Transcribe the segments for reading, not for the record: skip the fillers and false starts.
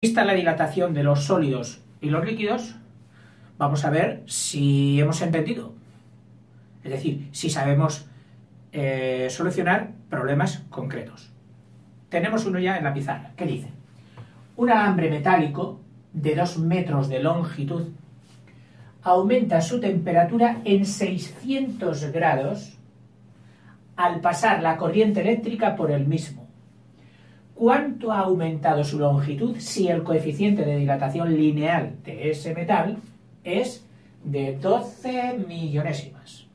Vista la dilatación de los sólidos y los líquidos, vamos a ver si hemos entendido, es decir, si sabemos solucionar problemas concretos. Tenemos uno ya en la pizarra, que dice: un alambre metálico de 2 metros de longitud aumenta su temperatura en 600 grados al pasar la corriente eléctrica por el mismo. ¿Cuánto ha aumentado su longitud si el coeficiente de dilatación lineal de ese metal es de 12 millonésimas?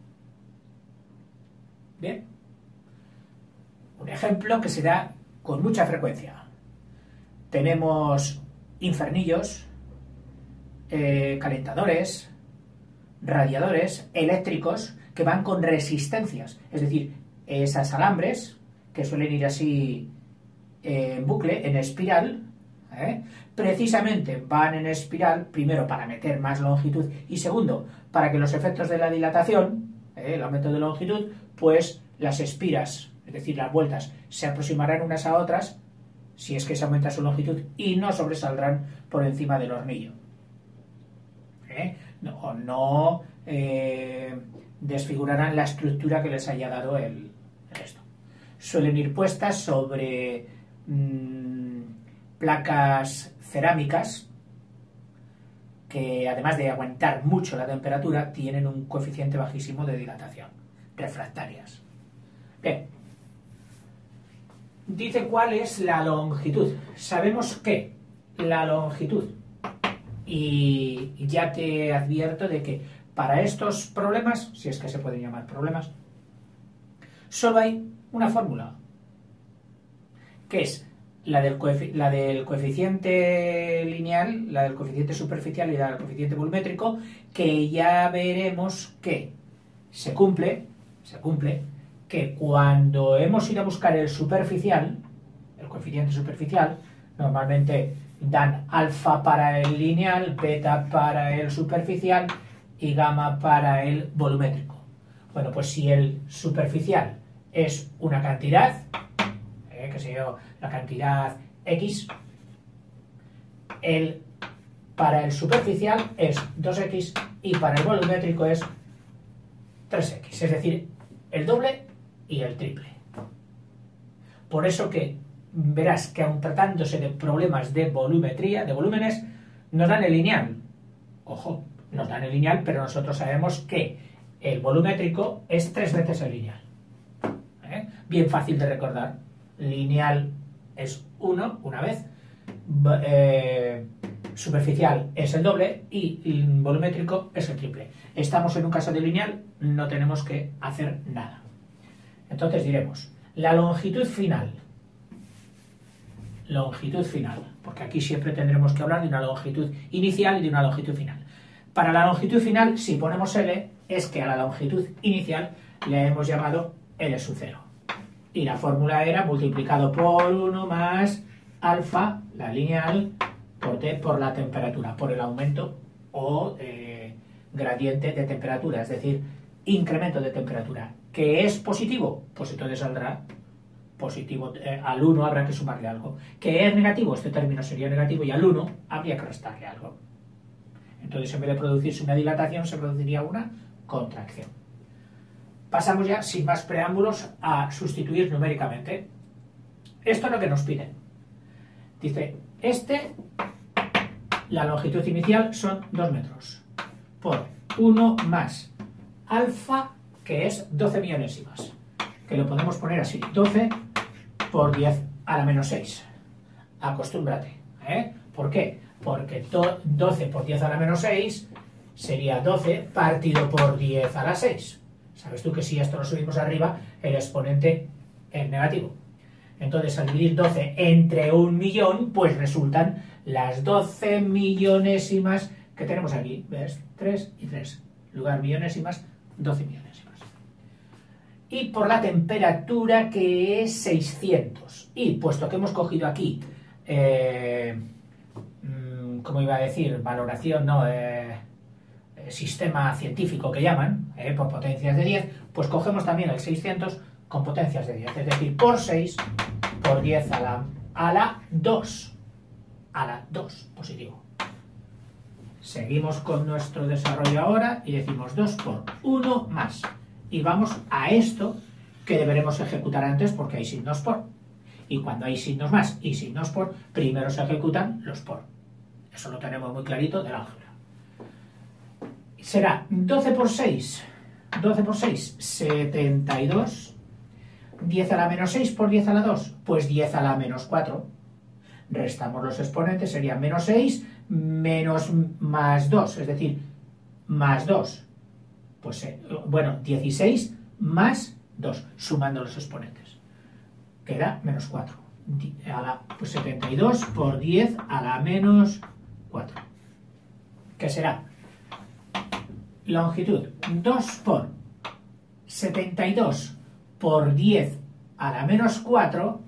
Bien. Un ejemplo que se da con mucha frecuencia. Tenemos infernillos, calentadores, radiadores eléctricos que van con resistencias, es decir, esas alambres que suelen ir así en bucle, en espiral, precisamente van en espiral, primero para meter más longitud y segundo, para que los efectos de la dilatación, el aumento de longitud, pues las espiras, es decir, las vueltas, se aproximarán unas a otras, si es que se aumenta su longitud, y no sobresaldrán por encima del hornillo. No desfigurarán la estructura que les haya dado el resto. Suelen ir puestas sobre placas cerámicas que, además de aguantar mucho la temperatura, tienen un coeficiente bajísimo de dilatación, refractarias. Bien, dice cuál es la longitud. Sabemos que la longitud, y ya te advierto de que para estos problemas, si es que se pueden llamar problemas, solo hay una fórmula, que es la del coeficiente lineal, la del coeficiente superficial y la del coeficiente volumétrico, que ya veremos que se cumple, que cuando hemos ido a buscar el superficial, el coeficiente superficial, normalmente dan alfa para el lineal, beta para el superficial y gamma para el volumétrico. Bueno, pues si el superficial es una cantidad, que sé yo, la cantidad X, para el superficial es 2X y para el volumétrico es 3X, es decir, el doble y el triple. Por eso que verás que aun tratándose de problemas de volumetría, de volúmenes, nos dan el lineal. Ojo, nos dan el lineal, pero nosotros sabemos que el volumétrico es 3 veces el lineal. Bien fácil de recordar. Lineal es 1, una vez, superficial es el doble y volumétrico es el triple. Estamos en un caso de lineal, no tenemos que hacer nada. Entonces diremos, la longitud final, porque aquí siempre tendremos que hablar de una longitud inicial y de una longitud final. Para la longitud final, si ponemos L, es que a la longitud inicial le hemos llamado L sub 0. Y la fórmula era multiplicado por 1 más alfa, la lineal, por T, por la temperatura, por el aumento o gradiente de temperatura, es decir, incremento de temperatura. ¿Que es positivo? Pues entonces saldrá positivo, al 1 habrá que sumarle algo. ¿Que es negativo? Este término sería negativo y al 1 habría que restarle algo. Entonces, en vez de producirse una dilatación, se produciría una contracción. Pasamos ya, sin más preámbulos, a sustituir numéricamente. Esto es lo que nos piden. Dice, la longitud inicial son 2 metros, por 1 más alfa, que es 12 millonésimas, que lo podemos poner así, 12 por 10 a la menos 6. Acostúmbrate, ¿Por qué? Porque 12 por 10 a la menos 6 sería 12 partido por 10 a la 6. Sabes tú que si esto lo subimos arriba, el exponente es negativo. Entonces, al dividir 12 entre 1.000.000, pues resultan las 12 millonésimas que tenemos aquí. ¿Ves? 3 y 3. Lugar millonésimas, 12 millonésimas. Y por la temperatura, que es 600. Y puesto que hemos cogido aquí, ¿cómo iba a decir? Valoración, no, sistema científico que llaman, por potencias de 10, pues cogemos también el 600 con potencias de 10, es decir, por 6 por 10 a la 2 a la 2, positivo. Seguimos con nuestro desarrollo ahora y decimos 2 por 1 más. Y vamos a esto que deberemos ejecutar antes porque hay signos por. Y cuando hay signos más y signos por, primero se ejecutan los por. Eso lo tenemos muy clarito del álgebra. Será 12 por 6, 72. 10 a la menos 6 por 10 a la 2, pues 10 a la menos 4. Restamos los exponentes, sería menos 6 menos más 2, es decir, más 2. Pues, bueno, 16 más 2, sumando los exponentes. Queda menos 4. Pues 72 por 10 a la menos 4. ¿Qué será? Longitud 2 por 72 por 10 a la menos 4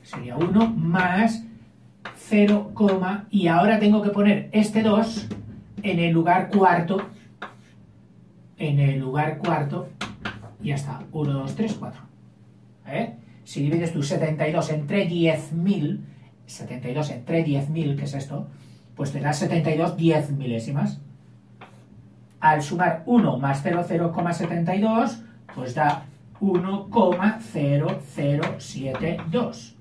sería 1 más 0, y ahora tengo que poner este 2 en el lugar cuarto. Y ya está. 1, 2, 3, 4. Si divides tú 72 entre 10.000, ¿qué es esto? Pues te da 72 10 milésimas. Al sumar 1 más 0,72, pues da 1,0072.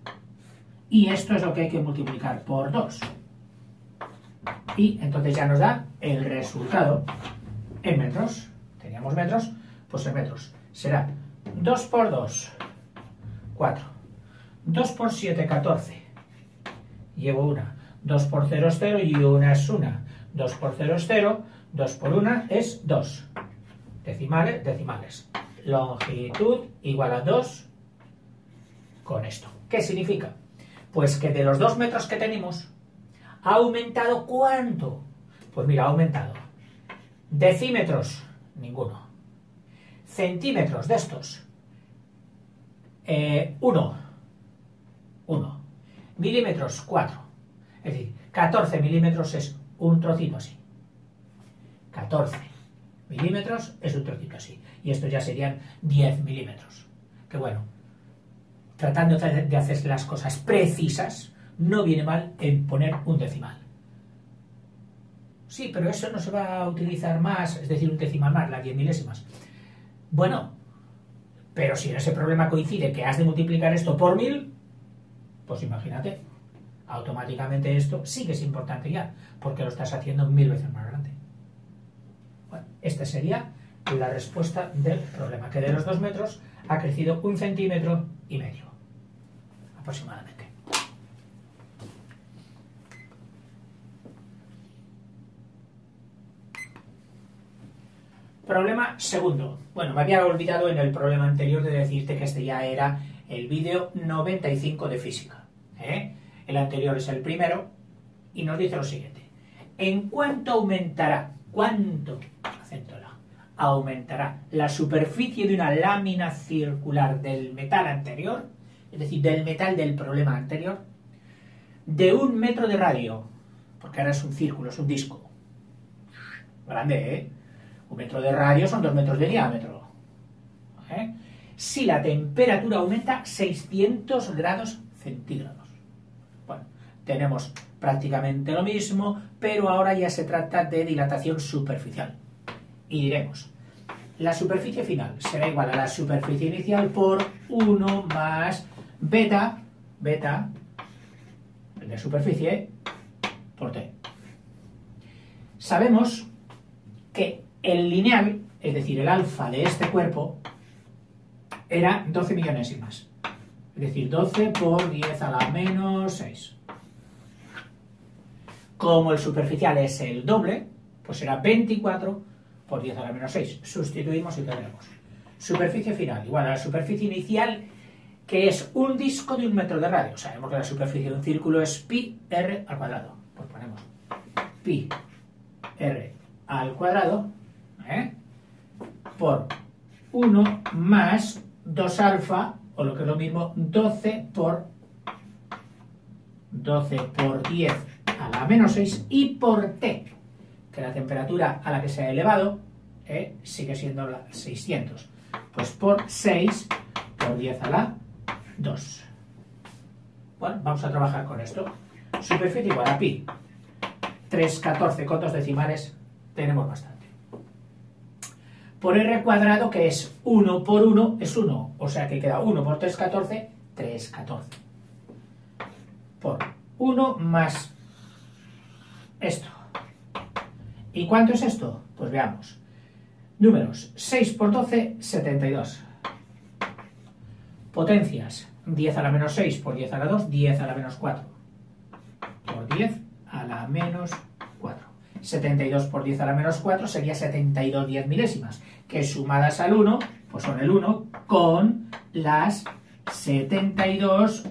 Y esto es lo que hay que multiplicar por 2. Y entonces ya nos da el resultado en metros. Teníamos metros, pues en metros. Será 2 por 2, 4. 2 por 7, 14. Llevo una. 2 por 0 es 0 y una es 1. 2 por 0 es 0. 2 por 1 es 2. Decimales, decimales. Longitud igual a 2 con esto. ¿Qué significa? Pues que de los 2 metros que tenemos, ¿ha aumentado cuánto? Pues mira, ha aumentado. Decímetros, ninguno. Centímetros de estos, 1. Milímetros, 4. Es decir, 14 milímetros es un trocito así. 14 milímetros es un trocito así. Y estos ya serían 10 milímetros. Que bueno, tratando de hacer las cosas precisas, no viene mal en poner un decimal. Sí, pero eso no se va a utilizar más, es decir, un decimal más, las 10 milésimas. Bueno, pero si en ese problema coincide que has de multiplicar esto por 1000, pues imagínate, automáticamente esto sí que es importante ya, porque lo estás haciendo 1000 veces más grande. Bueno, esta sería la respuesta del problema, que de los 2 metros ha crecido 1,5 centímetros aproximadamente. Problema segundo. Bueno, me había olvidado en el problema anterior de decirte que este ya era el vídeo 95 de física. El anterior es el primero y nos dice lo siguiente. ¿En cuánto aumentará? ¿Cuánto? Acento la. Aumentará la superficie de una lámina circular del metal anterior, es decir, del metal del problema anterior, de 1 metro de radio, porque ahora es un círculo, es un disco. Grande, ¿eh? 1 metro de radio son 2 metros de diámetro. Si la temperatura aumenta 600 grados centígrados. Bueno, tenemos prácticamente lo mismo, pero ahora ya se trata de dilatación superficial. Y diremos, la superficie final será igual a la superficie inicial por 1 más beta, el de superficie, por t. Sabemos que el lineal, es decir, el alfa de este cuerpo, era 12 millonésimas. Es decir, 12 por 10 a la menos 6. Como el superficial es el doble, pues será 24 por 10 a la menos 6. Sustituimos y tendremos superficie final igual a la superficie inicial, que es un disco de 1 metro de radio. Sabemos que la superficie de un círculo es pi r al cuadrado. Pues ponemos pi r al cuadrado por 1 más 2 alfa, o lo que es lo mismo, 12 por 10 a la menos 6, y por t, que la temperatura a la que se ha elevado sigue siendo la 600. Pues por 6 por 10 a la 2. Bueno, vamos a trabajar con esto. Superficie igual a pi. 3,14 con 2 decimales, tenemos bastante. Por r cuadrado, que es 1 por 1, es 1. O sea que queda 1 por 3,14, 3,14. Por 1 más esto. ¿Y cuánto es esto? Pues veamos. Números, 6 por 12, 72. Potencias, 10 a la menos 6 por 10 a la 2, 10 a la menos 4. Por 10 a la menos 4. 72 por 10 a la menos 4 sería 72 10 milésimas, que sumadas al 1, pues son el 1 con las 72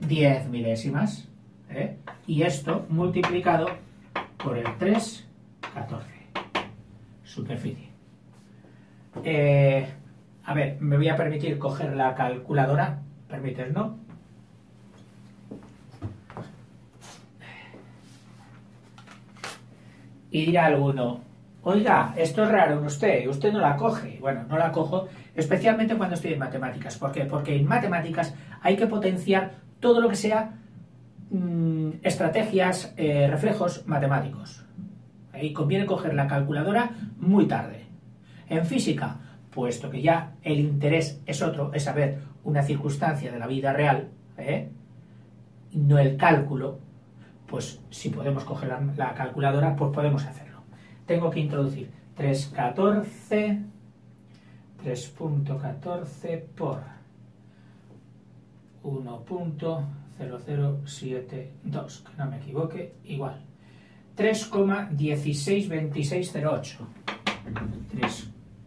10 milésimas. Y esto multiplicado por el 3,14. Superficie. A ver, me voy a permitir coger la calculadora. ¿Permites, no? Y dirá alguno, oiga, esto es raro en usted no la coge. Bueno, no la cojo, especialmente cuando estoy en matemáticas. ¿Por qué? Porque en matemáticas hay que potenciar todo lo que sea estrategias, reflejos matemáticos. Ahí conviene coger la calculadora muy tarde. En física, puesto que ya el interés es otro, es saber una circunstancia de la vida real, no el cálculo, pues si podemos coger la calculadora, pues podemos hacerlo. Tengo que introducir 3,14 por 1,0072, que no me equivoque, igual 3,162608.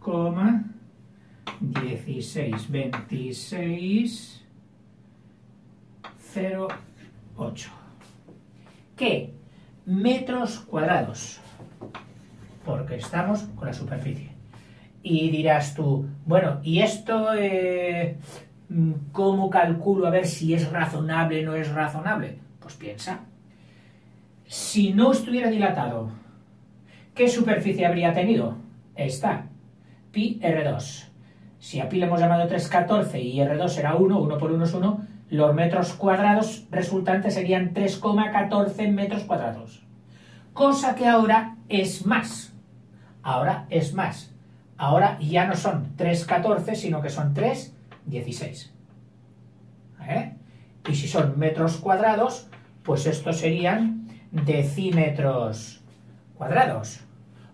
3,162608. ¿Qué? Metros cuadrados. Porque estamos con la superficie. Y dirás tú, bueno, ¿y esto cómo calculo a ver si es razonable o no es razonable? Pues piensa. Si no estuviera dilatado, ¿qué superficie habría tenido? Esta, pi r2. Si a pi le hemos llamado 3,14 y r2 era 1, 1 por 1 es 1, los metros cuadrados resultantes serían 3,14 metros cuadrados. Cosa que ahora es más. Ahora es más. Ahora ya no son 3,14, sino que son 3,16. Y si son metros cuadrados, pues estos serían decímetros cuadrados.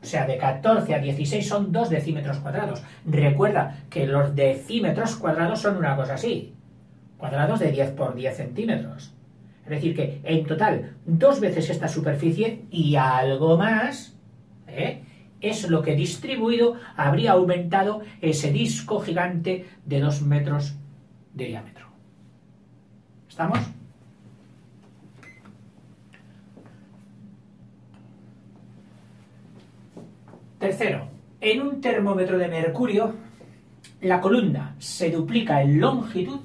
O sea, de 14 a 16 son 2 decímetros cuadrados. Recuerda que los decímetros cuadrados son una cosa así. Cuadrados de 10 por 10 centímetros. Es decir, que en total, 2 veces esta superficie y algo más, es lo que distribuido habría aumentado ese disco gigante de 2 metros de diámetro. ¿Estamos? Tercero, en un termómetro de mercurio, la columna se duplica en longitud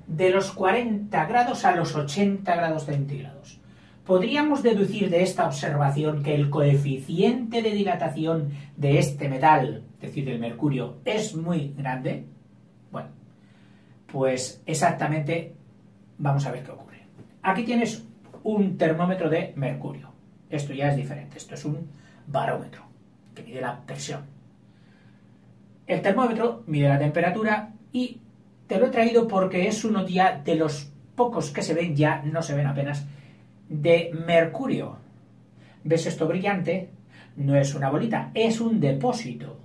de los 40 grados a los 80 grados centígrados. ¿Podríamos deducir de esta observación que el coeficiente de dilatación de este metal, es decir, del mercurio, es muy grande? Bueno, pues exactamente vamos a ver qué ocurre. Aquí tienes un termómetro de mercurio. Esto ya es diferente, esto es un barómetro que mide la presión. El termómetro mide la temperatura y te lo he traído porque es uno ya de los pocos que se ven, ya no se ven apenas, de mercurio. ¿Ves esto brillante? No es una bolita, es un depósito.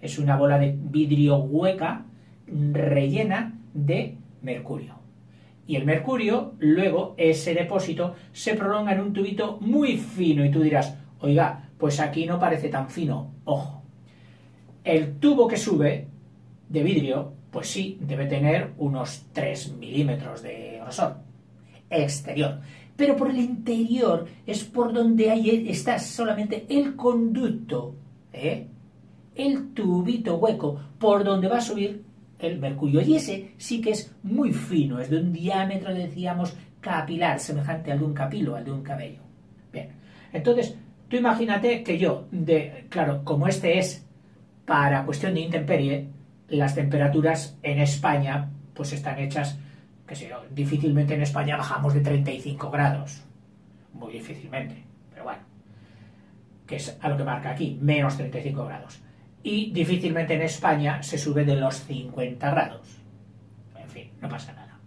Es una bola de vidrio hueca rellena de mercurio. Y el mercurio, luego, ese depósito, se prolonga en un tubito muy fino y tú dirás, oiga, pues aquí no parece tan fino. Ojo, el tubo que sube de vidrio, pues sí, debe tener unos 3 milímetros de grosor exterior, pero por el interior es por donde está solamente el conducto, el tubito hueco por donde va a subir el mercurio, y ese sí que es muy fino, es de un diámetro, decíamos, capilar, semejante al de un capilo, al de un cabello. Bien, entonces tú imagínate que yo, claro, como este es para cuestión de intemperie, las temperaturas en España pues están hechas qué sé yo, difícilmente en España bajamos de 35 grados. Muy difícilmente, pero bueno, que es a lo que marca aquí, menos 35 grados. Y difícilmente en España se sube de los 50 grados. En fin, no pasa nada.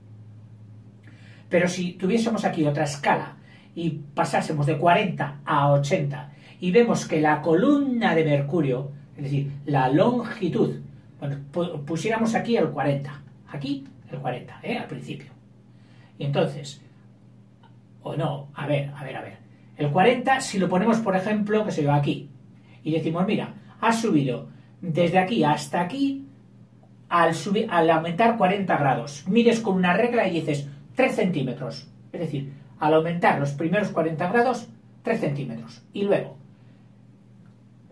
Pero si tuviésemos aquí otra escala y pasásemos de 40 a 80 y vemos que la columna de mercurio, es decir, la longitud, bueno, pusiéramos aquí el 40, aquí el 40, al principio. Y entonces, o no, a ver, el 40 si lo ponemos, por ejemplo, que se va aquí, y decimos, mira, ha subido desde aquí hasta aquí al aumentar 40 grados. Mides con una regla y dices 3 centímetros. Es decir, al aumentar los primeros 40 grados, 3 centímetros. Y luego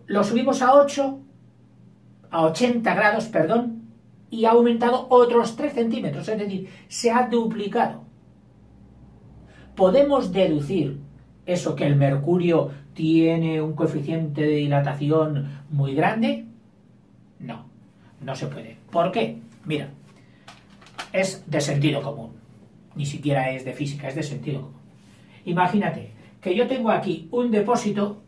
lo subimos a 80 grados, perdón, y ha aumentado otros 3 centímetros. Es decir, se ha duplicado. ¿Podemos deducir eso, que el mercurio tiene un coeficiente de dilatación muy grande? No, no se puede. ¿Por qué? Mira, es de sentido común. Ni siquiera es de física, es de sentido común. Imagínate que yo tengo aquí un depósito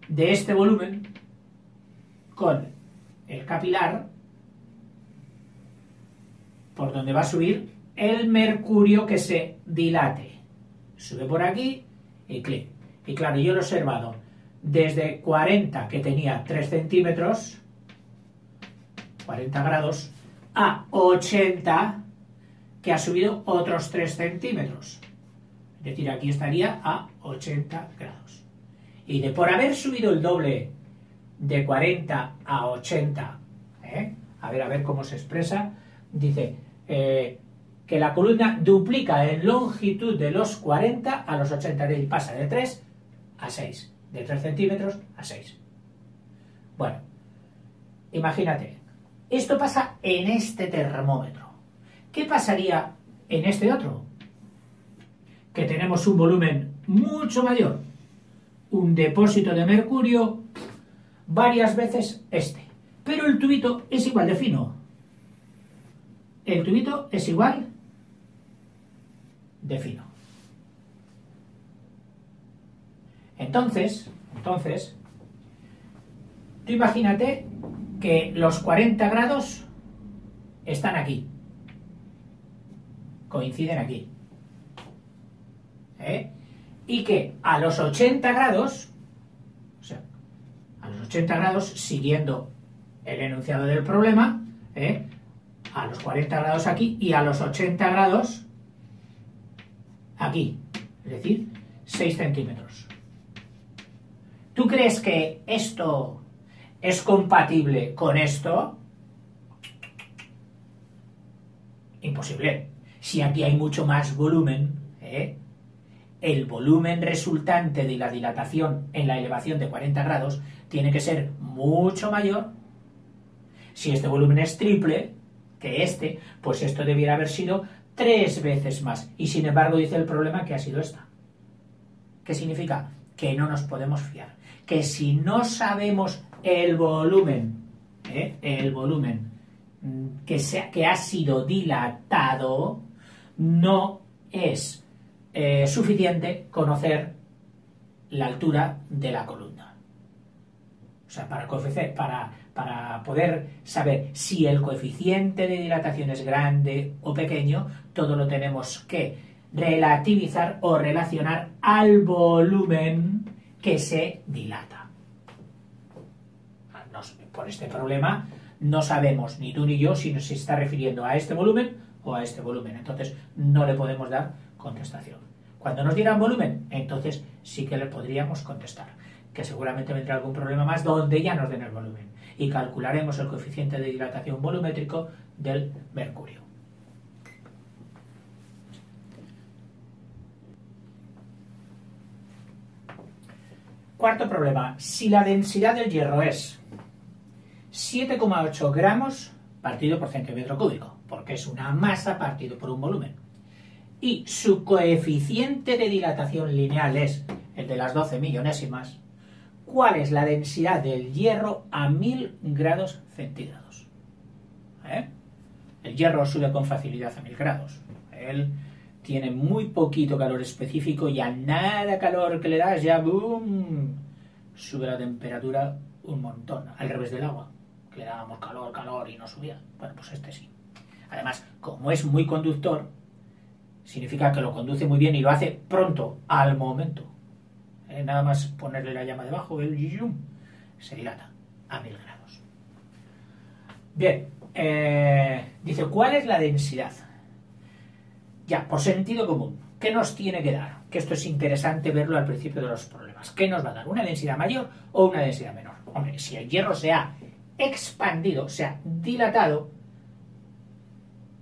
de este volumen con el capilar por donde va a subir el mercurio que se dilate. Sube por aquí y clic. Y claro, yo lo he observado desde 40, que tenía 3 centímetros, 40 grados, a 80, que ha subido otros 3 centímetros. Es decir, aquí estaría a 80 grados. Y por haber subido el doble de 40 a 80, a ver cómo se expresa, dice que la columna duplica en longitud de los 40 a los 80, y pasa de 3 a 6, de 3 centímetros a 6. Bueno, imagínate, esto pasa en este termómetro. ¿Qué pasaría en este otro? Que tenemos un volumen mucho mayor, un depósito de mercurio varias veces este, pero el tubito es igual de fino. El tubito es igual de fino. Entonces, tú imagínate que los 40 grados están aquí, coinciden aquí, y que a los 80 grados, o sea, a los 80 grados, siguiendo el enunciado del problema, a los 40 grados aquí y a los 80 grados aquí, es decir, 6 centímetros. ¿Tú crees que esto es compatible con esto? Imposible. Si aquí hay mucho más volumen, el volumen resultante de la dilatación en la elevación de 40 grados tiene que ser mucho mayor. Si este volumen es triple que este, pues esto debiera haber sido 3 veces más. Y sin embargo dice el problema que ha sido esta. ¿Qué significa? Que no nos podemos fiar. Que si no sabemos el volumen que ha sido dilatado, no es suficiente conocer la altura de la columna. O sea, para poder saber si el coeficiente de dilatación es grande o pequeño, todo lo tenemos que relativizar o relacionar al volumen que se dilata. Por este problema no sabemos ni tú ni yo si se está refiriendo a este volumen o a este volumen. Entonces no le podemos dar contestación. Cuando nos dieran volumen, entonces sí que le podríamos contestar, que seguramente vendrá algún problema más donde ya nos den el volumen y calcularemos el coeficiente de dilatación volumétrico del mercurio. Cuarto problema. Si la densidad del hierro es 7,8 gramos partido por centímetro cúbico, porque es una masa partido por un volumen, y su coeficiente de dilatación lineal es el de las 12 millonésimas, ¿cuál es la densidad del hierro a 1000 grados centígrados? El hierro sube con facilidad a 1000 grados. Él tiene muy poquito calor específico y a nada calor que le das ya ¡boom! Sube la temperatura un montón, al revés del agua, que le dábamos calor, calor y no subía. Bueno, pues este sí. Además, como es muy conductor, significa que lo conduce muy bien y lo hace pronto, al momento. Nada más ponerle la llama debajo, el yum, se dilata a 1000 grados. Bien, dice, ¿cuál es la densidad? Ya, por sentido común, ¿qué nos tiene que dar? Que esto es interesante verlo al principio de los problemas. ¿Qué nos va a dar? ¿Una densidad mayor o una densidad menor? Hombre, si el hierro se ha expandido, se ha dilatado,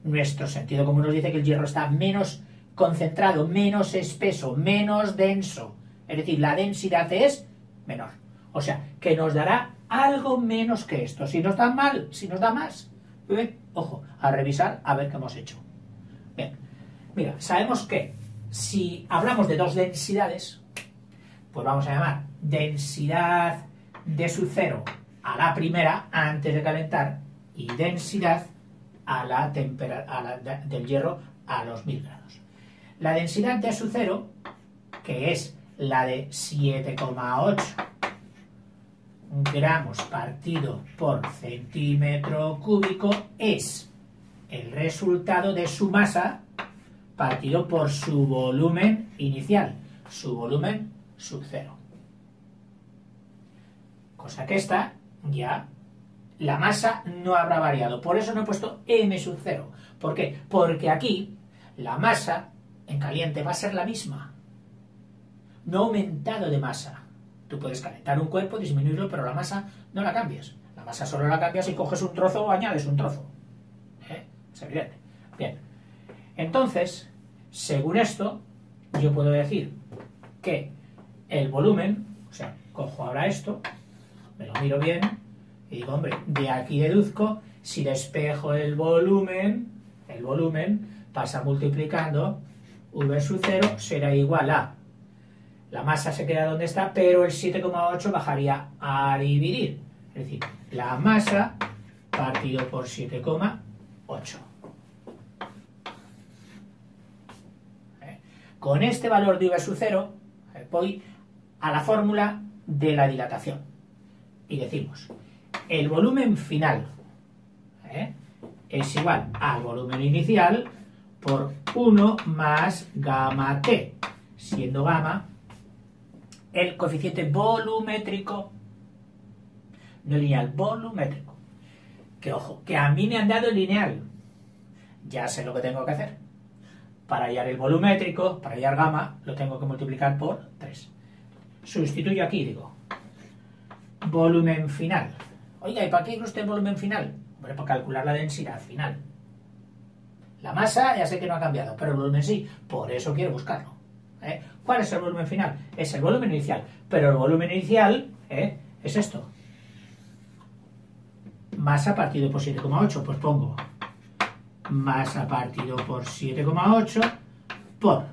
nuestro sentido común nos dice que el hierro está menos concentrado, menos espeso, menos denso. Es decir, la densidad es menor. O sea, que nos dará algo menos que esto. Si nos da mal, si nos da más, ojo, a revisar a ver qué hemos hecho. Bien, mira, sabemos que si hablamos de dos densidades, pues vamos a llamar densidad de su cero a la primera antes de calentar y densidad a la del hierro a los 1000 grados. La densidad de su cero, que es la de 7,8 gramos partido por centímetro cúbico, es el resultado de su masa partido por su volumen inicial, su volumen sub cero. Cosa que esta ya, la masa no habrá variado. Por eso no he puesto m sub cero. ¿Por qué? Porque aquí la masa en caliente va a ser la misma. No ha aumentado de masa. Tú puedes calentar un cuerpo, disminuirlo, pero la masa no la cambias. La masa solo la cambias si coges un trozo o añades un trozo. Es evidente. Bien. Entonces, según esto, yo puedo decir que el volumen, o sea, cojo ahora esto, me lo miro bien y digo, hombre, de aquí deduzco, si despejo el volumen pasa multiplicando, v sub 0 será igual a, la masa se queda donde está, pero el 7,8 bajaría a dividir. Es decir, la masa partido por 7,8. Con este valor de v sub 0 voy a la fórmula de la dilatación y decimos el volumen final es igual al volumen inicial por 1 más gamma t, siendo gamma el coeficiente volumétrico, no lineal, volumétrico. Que ojo, que a mí me han dado el lineal, ya sé lo que tengo que hacer. Para hallar el volumétrico, para hallar gamma, lo tengo que multiplicar por 3. Sustituyo aquí, digo, volumen final. Oiga, ¿y para qué quiere usted el volumen final? Hombre, para calcular la densidad final. La masa ya sé que no ha cambiado, pero el volumen sí, por eso quiero buscarlo. ¿Cuál es el volumen final? Es el volumen inicial, pero el volumen inicial es esto. Masa partido por 7,8, pues pongo masa partido por 7,8 por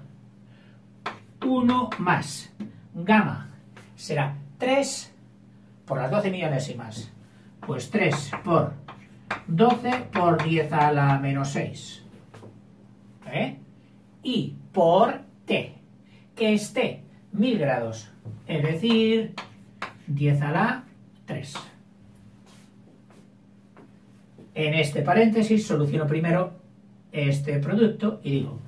1 más gamma será 3 por las 12 millonésimas, pues 3 por 12 por 10 a la menos 6 y por t, que es t, 1000 grados, es decir 10 a la 3. En este paréntesis soluciono primero este producto y digo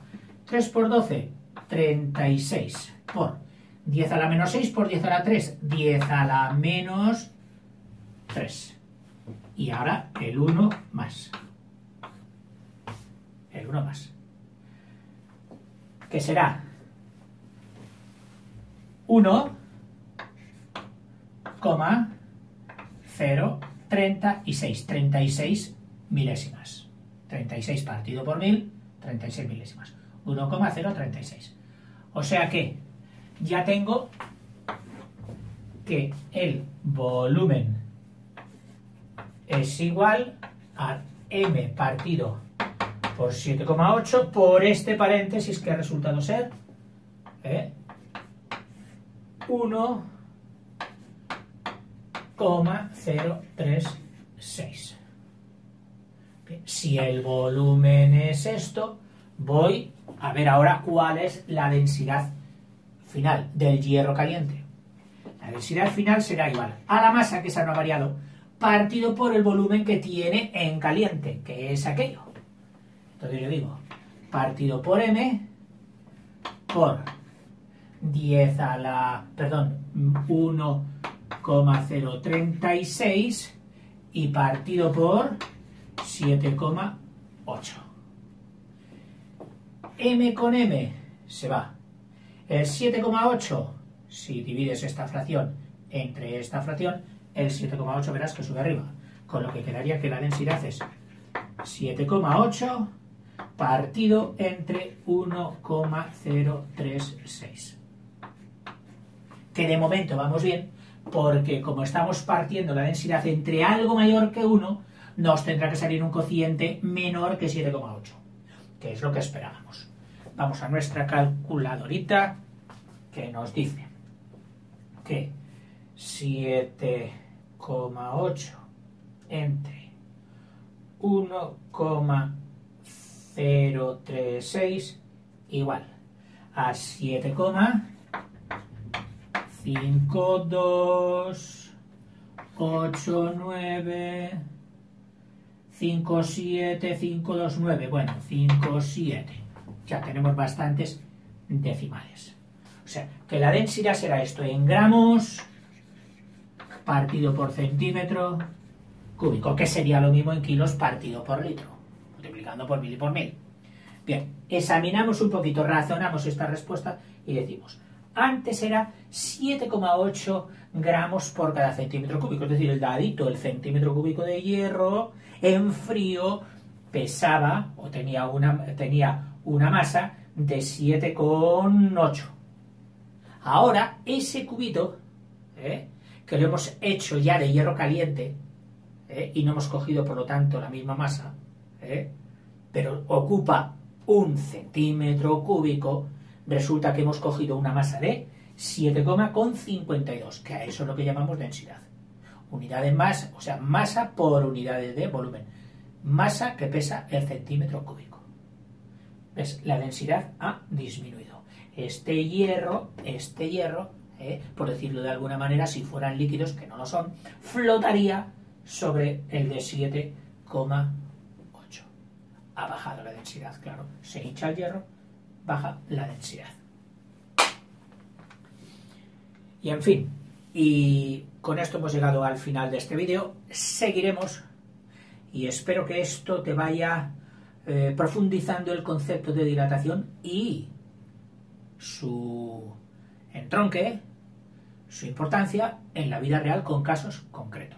3 por 12, 36 por 10 a la menos 6 por 10 a la 3, 10 a la menos 3. Y ahora el 1 más. El 1 más. Que será 1,036. 36 milésimas. 36 partido por 1000, 36 milésimas. 1,036. O sea que ya tengo que el volumen es igual a m partido por 7,8 por este paréntesis que ha resultado ser 1,036. Bien, si el volumen es esto, voy a ver ahora cuál es la densidad final del hierro caliente. La densidad final será igual a la masa, que esa no ha variado, partido por el volumen que tiene en caliente, que es aquello. Entonces yo digo, partido por m por 1,036 y partido por 7,8. M con m se va. El 7,8, si divides esta fracción entre esta fracción, el 7,8 verás que sube arriba. Con lo que quedaría que la densidad es 7,8 partido entre 1,036. Que de momento vamos bien, porque como estamos partiendo la densidad entre algo mayor que 1, nos tendrá que salir un cociente menor que 7,8, que es lo que esperábamos. Vamos a nuestra calculadorita, que nos dice que 7,8 entre 1,036 igual a 7,5289 57529. Bueno, 57. Ya tenemos bastantes decimales. O sea, que la densidad será esto en gramos partido por centímetro cúbico, que sería lo mismo en kilos partido por litro, multiplicando por mil y por mil. Bien, examinamos un poquito, razonamos esta respuesta y decimos, antes era 7,8 gramos por cada centímetro cúbico, es decir, el dadito, el centímetro cúbico de hierro en frío pesaba o tenía una masa de 7,8. Ahora, ese cubito, que lo hemos hecho ya de hierro caliente, y no hemos cogido, por lo tanto, la misma masa, pero ocupa 1 centímetro cúbico, resulta que hemos cogido una masa de 7,52, que a eso es lo que llamamos densidad. Unidades más, o sea, masa por unidades de volumen. Masa que pesa el centímetro cúbico. ¿Ves? La densidad ha disminuido. Este hierro, por decirlo de alguna manera, si fueran líquidos, que no lo son, flotaría sobre el de 7,8. Ha bajado la densidad, claro. Se hincha el hierro, baja la densidad. Y en fin, y con esto hemos llegado al final de este vídeo. Seguiremos y espero que esto te vaya profundizando el concepto de dilatación y su entronque, su importancia en la vida real con casos concretos.